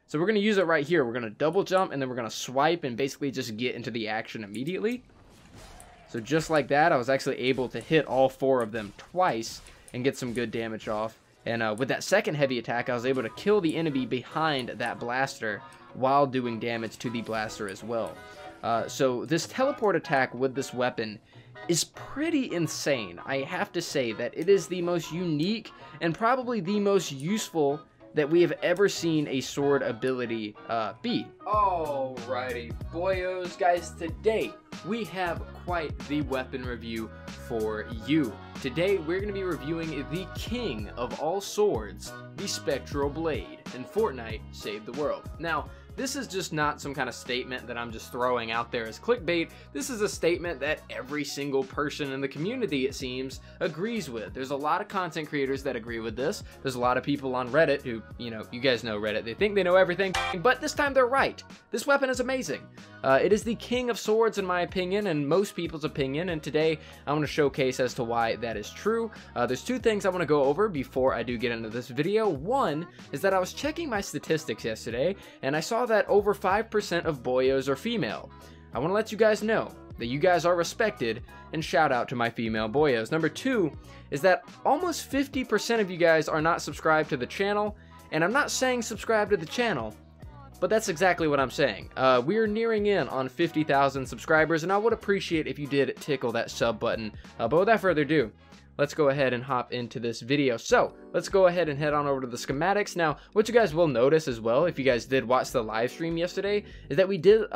So we're going to use it right here. We're going to double jump, and then we're going to swipe and basically just get into the action immediately. So just like that, I was actually able to hit all 4 of them twice and get some good damage off. And with that second heavy attack, I was able to kill the enemy behind that blaster while doing damage to the blaster as well. So this teleport attack with this weapon is pretty insane. I have to say that it is the most unique and probably the most useful that we have ever seen a sword ability be. Alrighty, boyos, guys, today we have quite the weapon review for you. Today we're going to be reviewing the king of all swords, the Spectral Blade, and Fortnite saved the world. Now, this is just not some kind of statement that I'm just throwing out there as clickbait. This is a statement that every single person in the community, it seems, agrees with. There's a lot of content creators that agree with this. There's a lot of people on Reddit who, you know, you guys know Reddit. They think they know everything, but this time they're right. This weapon is amazing. It is the king of swords in my opinion and most people's opinion, and today I want to showcase as to why that is true. There's 2 things I want to go over before I do get into this video. One is that I was checking my statistics yesterday, and I saw that over 5% of boyos are female. I want to let you guys know that you guys are respected, and shout out to my female boyos. Number 2 is that almost 50% of you guys are not subscribed to the channel, and I'm not saying subscribe to the channel, but that's exactly what I'm saying. We are nearing in on 50,000 subscribers, and I would appreciate if you did tickle that sub button. But without further ado, let's go ahead and hop into this video. So let's go ahead and head on over to the schematics. Now, what you guys will notice as well, if you guys did watch the live stream yesterday, is that we did,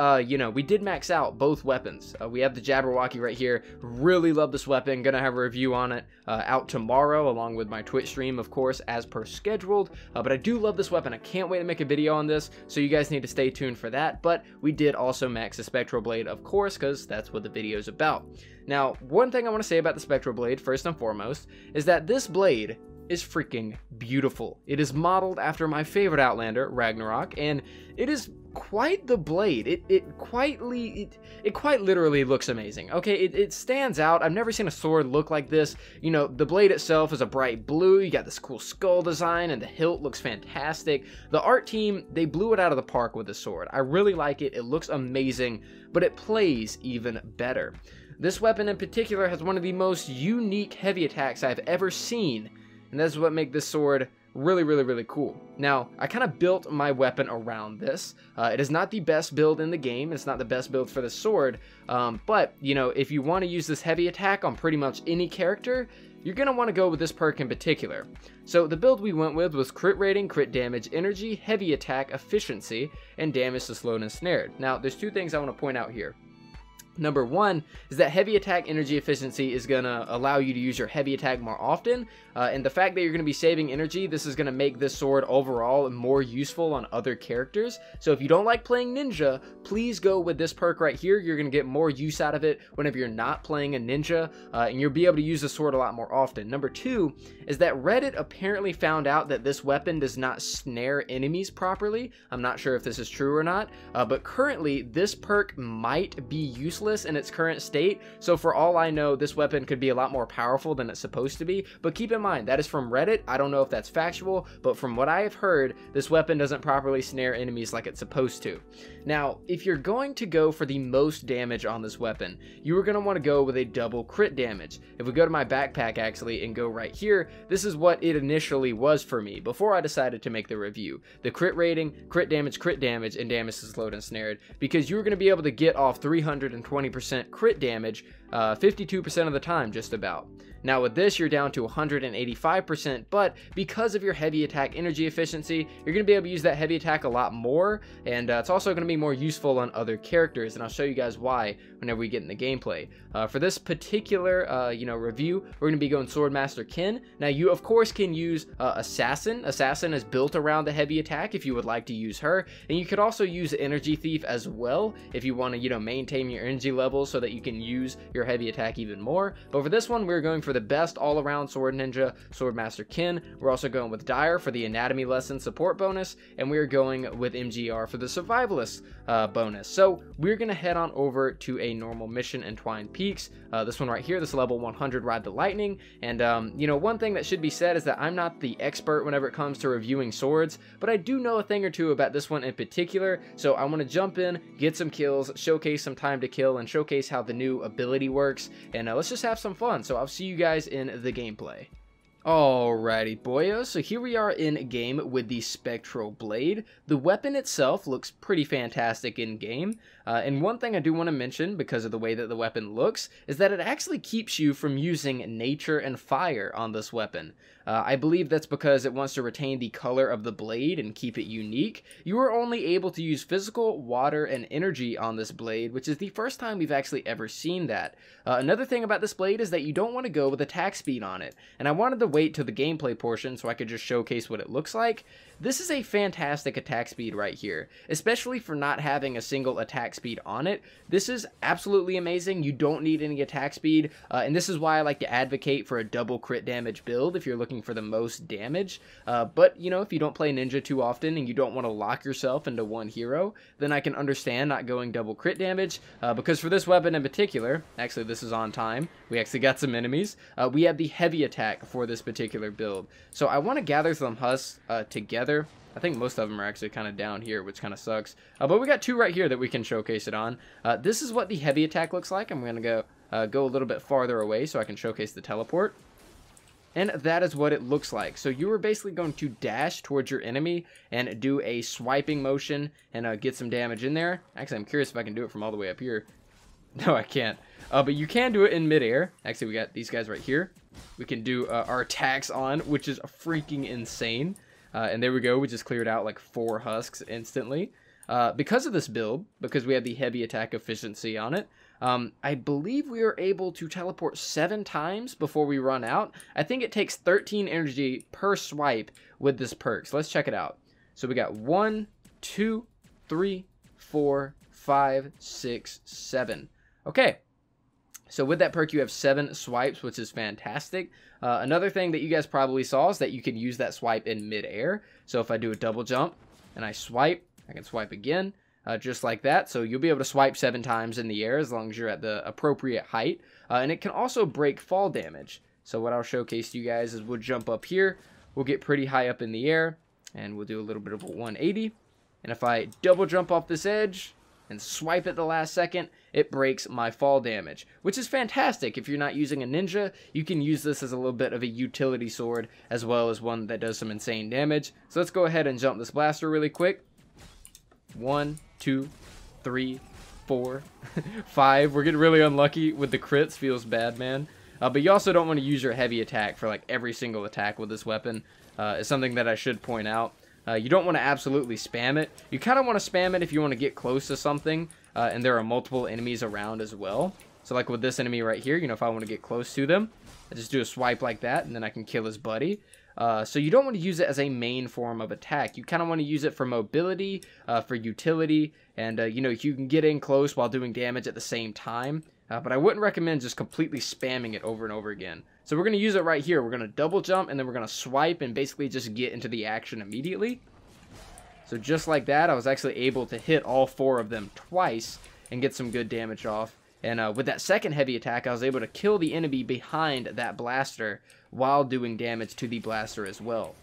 we did max out both weapons. We have the Jabberwocky right here. Really love this weapon. Gonna have a review on it out tomorrow, along with my Twitch stream, of course, as per scheduled. But I do love this weapon. I can't wait to make a video on this, so you guys need to stay tuned for that. But we did also max the Spectral Blade, of course, because that's what the video is about. Now, one thing I want to say about the Spectral Blade, first and foremost, is that this blade is freaking beautiful. It is modeled after my favorite Outlander, Ragnarok, and it is quite the blade. It quite literally looks amazing. Okay, it stands out. I've never seen a sword look like this. You know, the blade itself is a bright blue. You got this cool skull design, and the hilt looks fantastic. The art team, they blew it out of the park with the sword. I really like it. It looks amazing, but it plays even better. This weapon in particular has one of the most unique heavy attacks I've ever seen, and that's what makes this sword really cool. Now, I kind of built my weapon around this. It is not the best build in the game. It's not the best build for the sword, but, you know, if you want to use this heavy attack on pretty much any character, you're going to want to go with this perk in particular. So the build we went with was crit rating, crit damage, energy, heavy attack, efficiency, and damage to slowed and snared. Now, there's 2 things I want to point out here. Number 1 is that heavy attack energy efficiency is going to allow you to use your heavy attack more often, and the fact that you're going to be saving energy, this is going to make this sword overall more useful on other characters. So if you don't like playing ninja, please go with this perk right here. You're going to get more use out of it whenever you're not playing a ninja, and you'll be able to use the sword a lot more often. Number 2 is that Reddit apparently found out that this weapon does not snare enemies properly. I'm not sure if this is true or not, but currently this perk might be useless in its current state, so for all I know, this weapon could be a lot more powerful than it's supposed to be. But keep in mind, that is from Reddit. I don't know if that's factual, but from what I have heard, this weapon doesn't properly snare enemies like it's supposed to. Now, if you're going to go for the most damage on this weapon, you are going to want to go with a double crit damage. If we go to my backpack actually and go right here, this is what it initially was for me before I decided to make the review. The crit rating, crit damage, and damage to slowed and snared, because you're going to be able to get off 320% crit damage 52% of the time, just about. Now with this, you're down to 185%, but because of your heavy attack energy efficiency, you're going to be able to use that heavy attack a lot more, and it's also going to be more useful on other characters, and I'll show you guys why whenever we get in the gameplay. For this particular, review, we're going to be going Swordmaster Ken. Now you, of course, can use Assassin. Assassin is built around the heavy attack if you would like to use her, and you could also use Energy Thief as well if you want to, maintain your energy levels so that you can use your your heavy attack even more. But for this one, we're going for the best all-around sword ninja, Swordmaster Kin. We're also going with Dyer for the anatomy lesson support bonus, and we're going with MGR for the survivalist bonus. So we're going to head on over to a normal mission in Twined Peaks. This one right here, this level 100 Ride the Lightning. And, you know, one thing that should be said is that I'm not the expert whenever it comes to reviewing swords, but I do know a thing or two about this one in particular. So I want to jump in, get some kills, showcase some time to kill, and showcase how the new ability works. And let's just have some fun. So I'll see you guys in the gameplay. Alrighty boyos, so here we are in game with the Spectral Blade. The weapon itself looks pretty fantastic in game, and one thing I do want to mention because of the way that the weapon looks is that it actually keeps you from using nature and fire on this weapon. I believe that's because it wants to retain the color of the blade and keep it unique. You are only able to use physical, water, and energy on this blade, which is the first time we've actually ever seen that. Another thing about this blade is that you don't want to go with attack speed on it, and I wanted to wait till the gameplay portion so I could just showcase what it looks like. This is a fantastic attack speed right here, especially for not having a single attack speed on it. This is absolutely amazing. You don't need any attack speed, and this is why I like to advocate for a double crit damage build if you're looking for the most damage. But, you know, if you don't play ninja too often and you don't want to lock yourself into one hero, then I can understand not going double crit damage, because for this weapon in particular, actually this is on time, we actually got some enemies, we have the heavy attack for this particular build. So I want to gather some husks together. I think most of them are actually kind of down here, which kind of sucks. But we got two right here that we can showcase it on. This is what the heavy attack looks like. I'm going to go a little bit farther away so I can showcase the teleport. And that is what it looks like. So you are basically going to dash towards your enemy and do a swiping motion and get some damage in there. Actually, I'm curious if I can do it from all the way up here. No, I can't. But you can do it in midair. Actually, we got these guys right here. We can do our attacks on, which is freaking insane. And there we go, we just cleared out like 4 husks instantly. Because of this build, because we have the heavy attack efficiency on it, I believe we are able to teleport 7 times before we run out. I think it takes 13 energy per swipe with this perk, so let's check it out. So we got 1, 2, 3, 4, 5, 6, 7. Okay. So with that perk, you have 7 swipes, which is fantastic. Another thing that you guys probably saw is that you can use that swipe in midair. So if I do a double jump and I swipe, I can swipe again, just like that. So you'll be able to swipe 7 times in the air as long as you're at the appropriate height. And it can also break fall damage. So what I'll showcase to you guys is we'll jump up here. We'll get pretty high up in the air, and we'll do a little bit of a 180. And if I double jump off this edge and swipe at the last second, it breaks my fall damage, which is fantastic. If you're not using a ninja, you can use this as a little bit of a utility sword, as well as one that does some insane damage. So let's go ahead and jump this blaster really quick. 1, 2, 3, 4, 5. We're getting really unlucky with the crits. Feels bad, man. But you also don't want to use your heavy attack for like every single attack with this weapon. It's something that I should point out. You don't want to absolutely spam it. You kind of want to spam it if you want to get close to something, and there are multiple enemies around as well. So like with this enemy right here, you know, if I want to get close to them, I just do a swipe like that, and then I can kill his buddy. So you don't want to use it as a main form of attack. You kind of want to use it for mobility, for utility, and you know, you can get in close while doing damage at the same time. But I wouldn't recommend just completely spamming it over and over again. So we're going to use it right here. We're going to double jump, and then we're going to swipe and basically just get into the action immediately. So just like that, I was actually able to hit all 4 of them twice and get some good damage off. And with that second heavy attack, I was able to kill the enemy behind that blaster while doing damage to the blaster as well.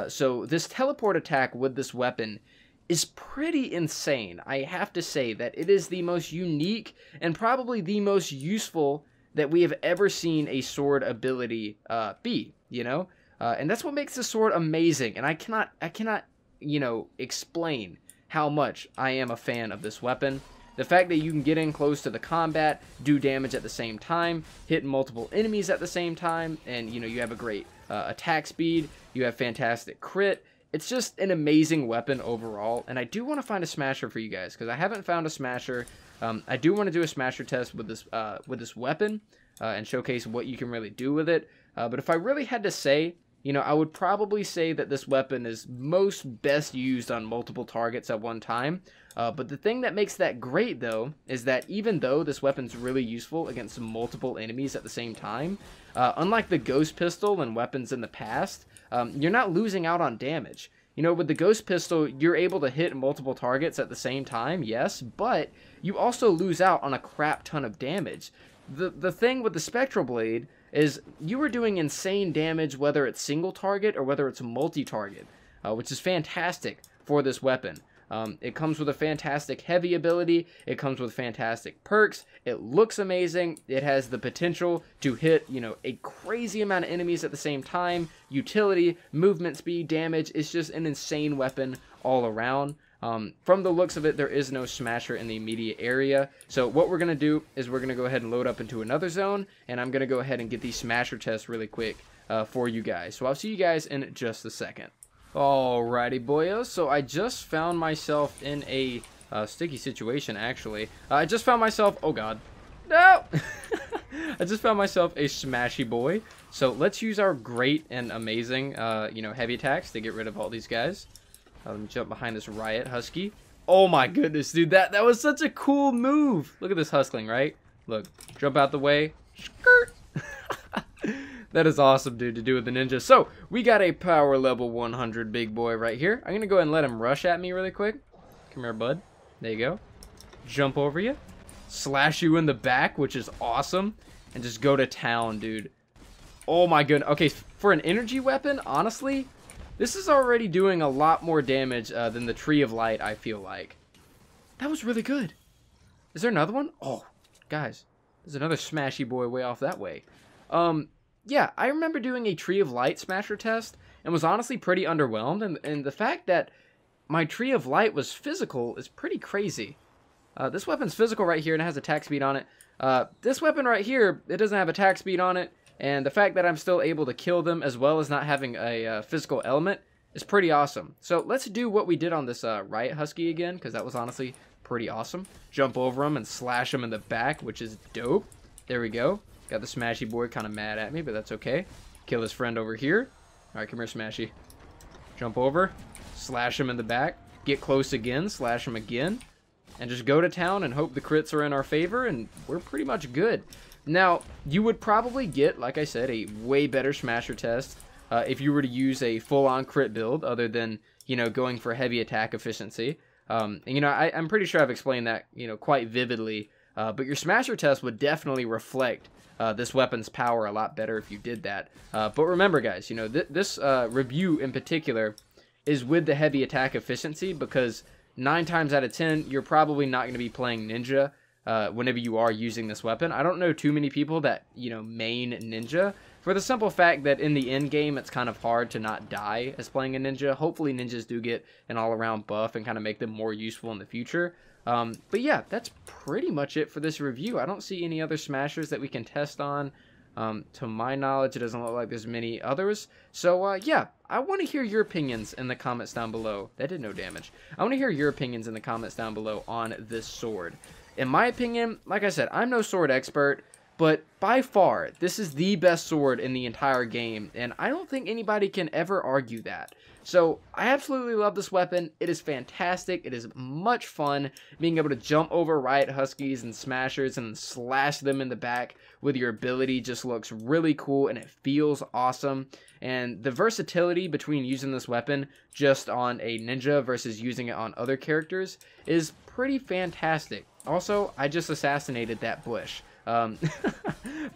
So this teleport attack with this weapon is pretty insane. I have to say that it is the most unique and probably the most useful that we have ever seen a sword ability be, you know? And that's what makes this sword amazing, and I cannot, you know, explain how much I am a fan of this weapon. The fact that you can get in close to the combat, do damage at the same time, hit multiple enemies at the same time, and, you know, you have a great attack speed, you have fantastic crit. It's just an amazing weapon overall, and I do want to find a smasher for you guys, because I haven't found a smasher. I do want to do a smasher test with this weapon, and showcase what you can really do with it. But if I really had to say, you know, I would probably say that this weapon is most best used on multiple targets at one time. But the thing that makes that great, though, is that even though this weapon's really useful against multiple enemies at the same time, unlike the Ghost Pistol and weapons in the past, you're not losing out on damage. You know, with the Ghost Pistol, you're able to hit multiple targets at the same time, yes, but you also lose out on a crap ton of damage. The thing with the Spectral Blade is you are doing insane damage whether it's single target or whether it's multi-target, which is fantastic for this weapon. It comes with a fantastic heavy ability, it comes with fantastic perks, it looks amazing, it has the potential to hit, you know, a crazy amount of enemies at the same time, utility, movement speed, damage. It's just an insane weapon all around. From the looks of it, there is no smasher in the immediate area, so what we're going to do is we're going to go ahead and load up into another zone, and I'm going to go ahead and get these smasher tests really quick for you guys. So I'll see you guys in just a second. Alrighty, boyos, so I just found myself in a sticky situation, actually. I just found myself, oh god, no! I just found myself a smashy boy. So let's use our great and amazing, you know, heavy attacks to get rid of all these guys. Let me jump behind this Riot Husky. Oh my goodness, dude, that was such a cool move. Look at this hustling, right? Look, jump out the way. Skirt. That is awesome, dude, to do with the ninja. So, we got a power level 100 big boy right here. I'm going to go ahead and let him rush at me really quick. Come here, bud. There you go. Jump over you. Slash you in the back, which is awesome. And just go to town, dude. Oh my goodness. Okay, for an energy weapon, honestly, this is already doing a lot more damage than the Tree of Light, I feel like. That was really good. Is there another one? Oh, guys. There's another smashy boy way off that way. Yeah, I remember doing a Tree of Light smasher test and was honestly pretty underwhelmed. And the fact that my Tree of Light was physical is pretty crazy. This weapon's physical right here and it has attack speed on it. This weapon right here, it doesn't have attack speed on it. And the fact that I'm still able to kill them as well as not having a physical element is pretty awesome. So let's do what we did on this Riot Husky again, because that was honestly pretty awesome. Jump over him and slash him in the back, which is dope. There we go. Got the smashy boy kind of mad at me, but that's okay. Kill his friend over here. Alright, come here, smashy. Jump over. Slash him in the back. Get close again. Slash him again. And just go to town and hope the crits are in our favor, and we're pretty much good. Now, you would probably get, like I said, a way better smasher test if you were to use a full-on crit build other than, you know, going for heavy attack efficiency. And, you know, I'm pretty sure I've explained that, you know, quite vividly. But your smasher test would definitely reflect this weapon's power a lot better if you did that. But remember, guys, you know, this review in particular is with the heavy attack efficiency because 9 times out of 10, you're probably not going to be playing Ninja whenever you are using this weapon. I don't know too many people that, you know, main Ninja for the simple fact that in the end game, it's kind of hard to not die as playing a Ninja. Hopefully, Ninjas do get an all-around buff and kind of make them more useful in the future. But yeah, that's pretty much it for this review. I don't see any other smashers that we can test on. To my knowledge, it doesn't look like there's many others. So, yeah, I want to hear your opinions in the comments down below. That did no damage. I want to hear your opinions in the comments down below on this sword. In my opinion, like I said, I'm no sword expert, but by far, this is the best sword in the entire game, and I don't think anybody can ever argue that. So, I absolutely love this weapon. It is fantastic. It is much fun being able to jump over Riot Huskies and Smashers and slash them in the back with your ability. Just looks really cool and it feels awesome. And the versatility between using this weapon just on a ninja versus using it on other characters is pretty fantastic. Also, I just assassinated that bush. But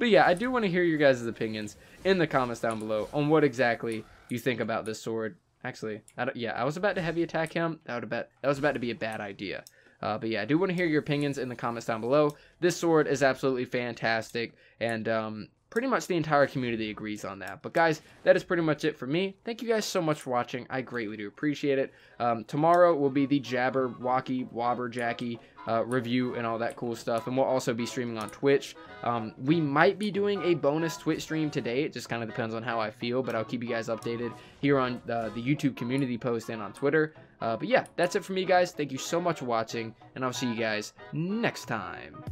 yeah, I do want to hear your guys' opinions in the comments down below on what exactly you think about this sword. Actually, yeah, I was about to heavy attack him. That was about to be a bad idea. But yeah, I do want to hear your opinions in the comments down below. This sword is absolutely fantastic, and pretty much the entire community agrees on that. But guys, that is pretty much it for me. Thank you guys so much for watching. I greatly do appreciate it. Tomorrow will be the Jabberwocky Wobberjacky review and all that cool stuff, and we'll also be streaming on Twitch. We might be doing a bonus Twitch stream today. It just kind of depends on how I feel, but I'll keep you guys updated here on the YouTube community post and on Twitter. But yeah, that's it for me, guys. Thank you so much for watching, and I'll see you guys next time.